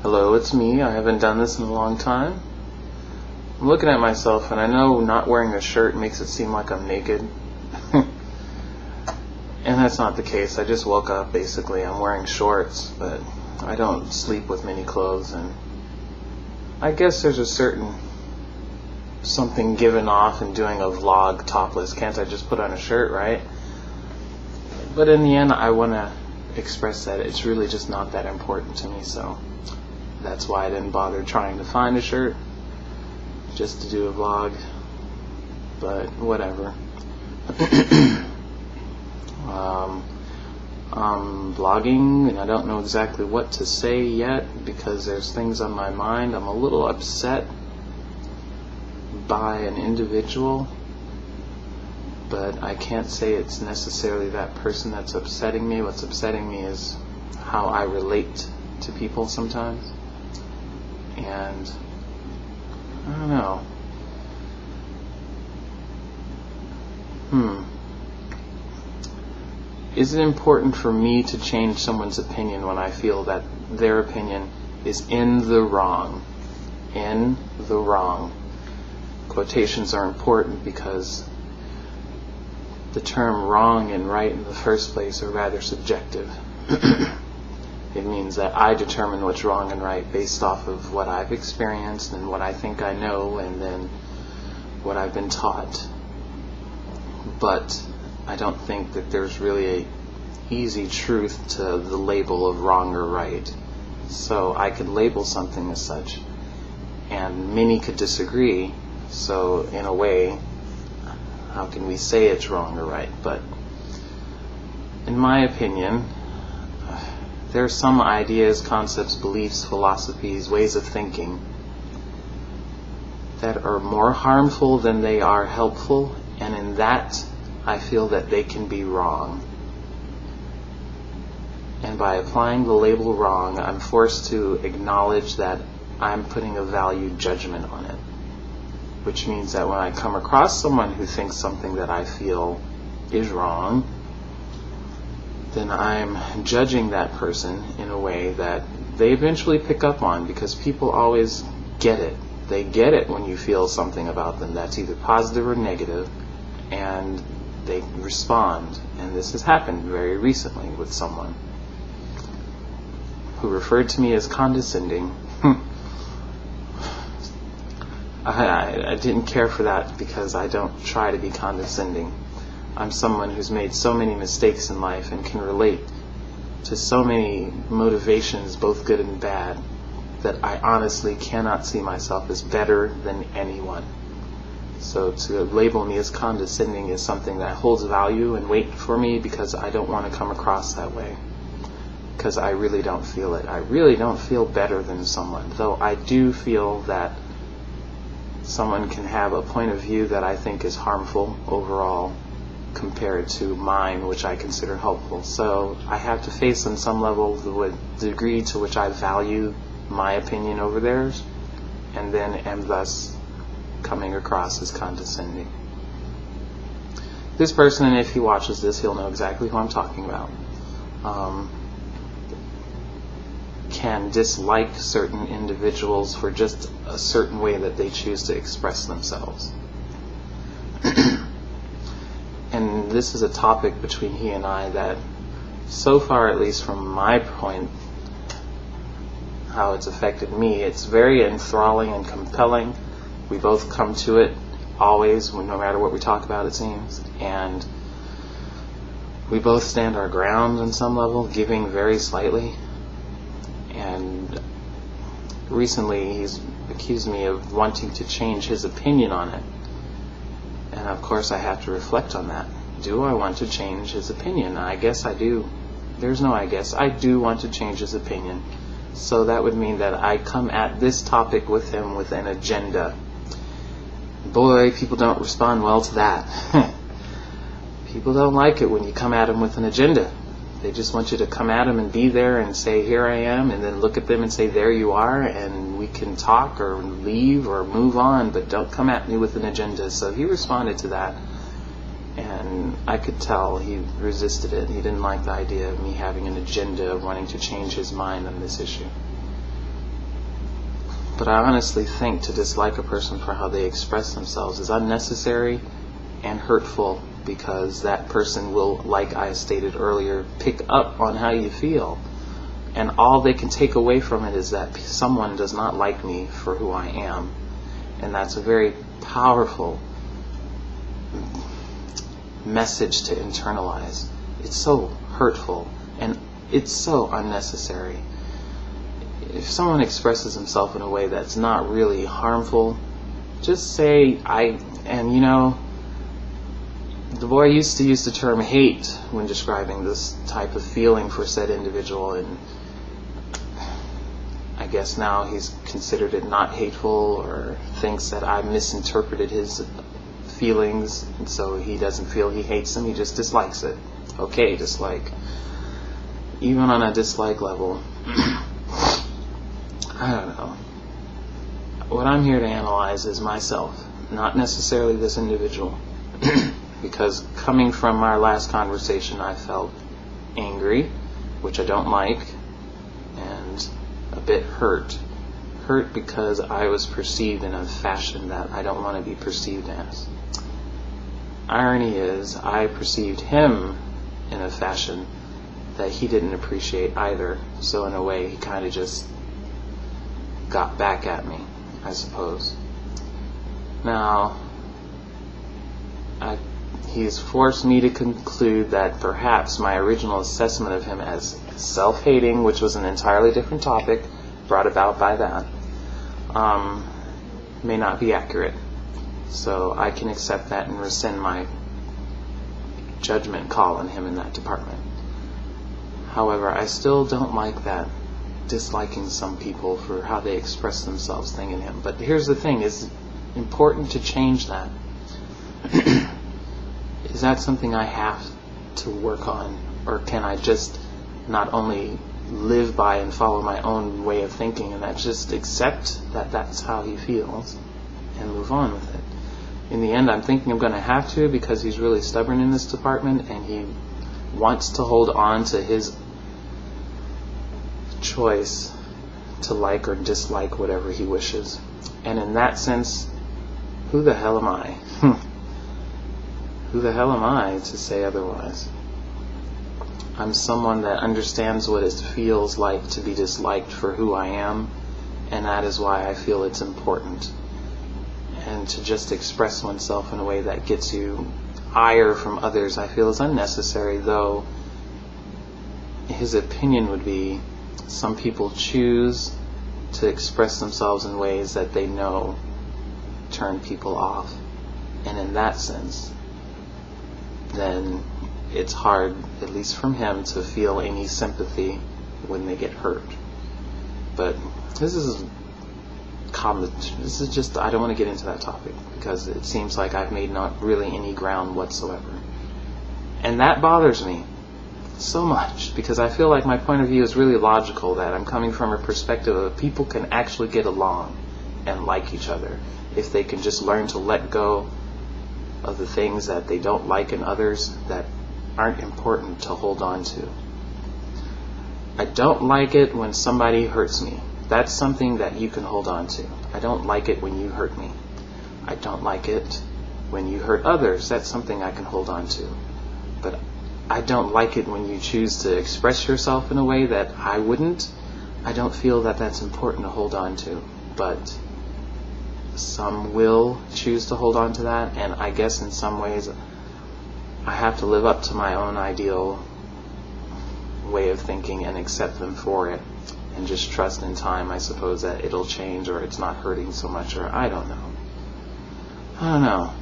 Hello, it's me. I haven't done this in a long time. I'm looking at myself and I know not wearing a shirt makes it seem like I'm naked. And that's not the case. I just woke up basically. I'm wearing shorts, but I don't sleep with many clothes, and I guess there's a certain something given off in doing a vlog topless. Can't I just put on a shirt, right? But in the end, I want to express that it's really just not that important to me, so that's why I didn't bother trying to find a shirt just to do a vlog. But whatever. I'm vlogging and I don't know exactly what to say yet because there's things on my mind. I'm a little upset by an individual, but I can't say it's necessarily that person that's upsetting me. What's upsetting me is how I relate to people sometimes. And I don't know. Is it important for me to change someone's opinion when I feel that their opinion is in the wrong? In the wrong. Quotations are important because the term wrong and right in the first place are rather subjective. It means that I determine what's wrong and right based off of what I've experienced and what I think I know and then what I've been taught. But I don't think that there's really a easy truth to the label of wrong or right. So I could label something as such, and many could disagree. So in a way, how can we say it's wrong or right? But in my opinion, there are some ideas, concepts, beliefs, philosophies, ways of thinking that are more harmful than they are helpful, and in that I feel that they can be wrong. And by applying the label wrong, I'm forced to acknowledge that I'm putting a value judgment on it. Which means that when I come across someone who thinks something that I feel is wrong, then I'm judging that person in a way that they eventually pick up on, because people always get it. They get it when you feel something about them that's either positive or negative, and they respond. And this has happened very recently with someone who referred to me as condescending. I didn't care for that because I don't try to be condescending. I'm someone who's made so many mistakes in life and can relate to so many motivations, both good and bad, that I honestly cannot see myself as better than anyone. So to label me as condescending is something that holds value and weight for me, because I don't want to come across that way. Because I really don't feel it. I really don't feel better than someone, though I do feel that someone can have a point of view that I think is harmful overall compared to mine, which I consider helpful. So I have to face on some level the degree to which I value my opinion over theirs, and then am thus coming across as condescending. This person, and if he watches this, he'll know exactly who I'm talking about, can dislike certain individuals for just a certain way that they choose to express themselves. And this is a topic between he and I that, so far at least from my point, how it's affected me, it's very enthralling and compelling. We both come to it always, no matter what we talk about, it seems, and we both stand our ground on some level, giving very slightly. And recently he's accused me of wanting to change his opinion on it. And of course I have to reflect on that. Do I want to change his opinion? I guess I do. There's no I guess. I do want to change his opinion. So that would mean that I come at this topic with him with an agenda. Boy, people don't respond well to that. People don't like it when you come at them with an agenda. They just want you to come at them and be there and say, here I am, and then look at them and say, there you are, and we can talk or leave or move on, but don't come at me with an agenda. So he responded to that, and I could tell he resisted it. He didn't like the idea of me having an agenda of wanting to change his mind on this issue. But I honestly think to dislike a person for how they express themselves is unnecessary and hurtful, because that person will, like I stated earlier, pick up on how you feel. And all they can take away from it is that someone does not like me for who I am. And that's a very powerful message to internalize. It's so hurtful and it's so unnecessary. If someone expresses himself in a way that's not really harmful, just say and you know, the boy used to use the term hate when describing this type of feeling for said individual, and I guess now he's considered it not hateful, or thinks that I misinterpreted his feelings, and so he doesn't feel he hates him, he just dislikes it. Okay, dislike. Even on a dislike level, I don't know. What I'm here to analyze is myself, not necessarily this individual. Because coming from our last conversation, I felt angry, which I don't like, and a bit hurt. Hurt because I was perceived in a fashion that I don't want to be perceived as. Irony is, I perceived him in a fashion that he didn't appreciate either. So in a way, he kind of just got back at me, I suppose. Now, he's forced me to conclude that perhaps my original assessment of him as self-hating, which was an entirely different topic brought about by that, may not be accurate. So I can accept that and rescind my judgment call on him in that department. However, I still don't like that disliking some people for how they express themselves thing in him. But here's the thing, it's important to change that. Is that something I have to work on, or can I just not only live by and follow my own way of thinking, and just accept that that's how he feels and move on with it? In the end, I'm thinking I'm going to have to, because he's really stubborn in this department and he wants to hold on to his choice to like or dislike whatever he wishes. And in that sense, who the hell am I? Who the hell am I to say otherwise? I'm someone that understands what it feels like to be disliked for who I am, and that is why I feel it's important. And to just express oneself in a way that gets you ire from others, I feel is unnecessary, though his opinion would be some people choose to express themselves in ways that they know turn people off. And in that sense, then it's hard, at least from him, to feel any sympathy when they get hurt. But this is just, I don't want to get into that topic, because it seems like I've made not really any ground whatsoever. And that bothers me so much, because I feel like my point of view is really logical, that I'm coming from a perspective of people can actually get along and like each other if they can just learn to let go of the things that they don't like in others that aren't important to hold on to. I don't like it when somebody hurts me. That's something that you can hold on to. I don't like it when you hurt me. I don't like it when you hurt others. That's something I can hold on to. But I don't like it when you choose to express yourself in a way that I wouldn't. I don't feel that that's important to hold on to. But some will choose to hold on to that, and I guess in some ways I have to live up to my own ideal way of thinking and accept them for it, and just trust in time, I suppose, that it'll change, or it's not hurting so much, or I don't know.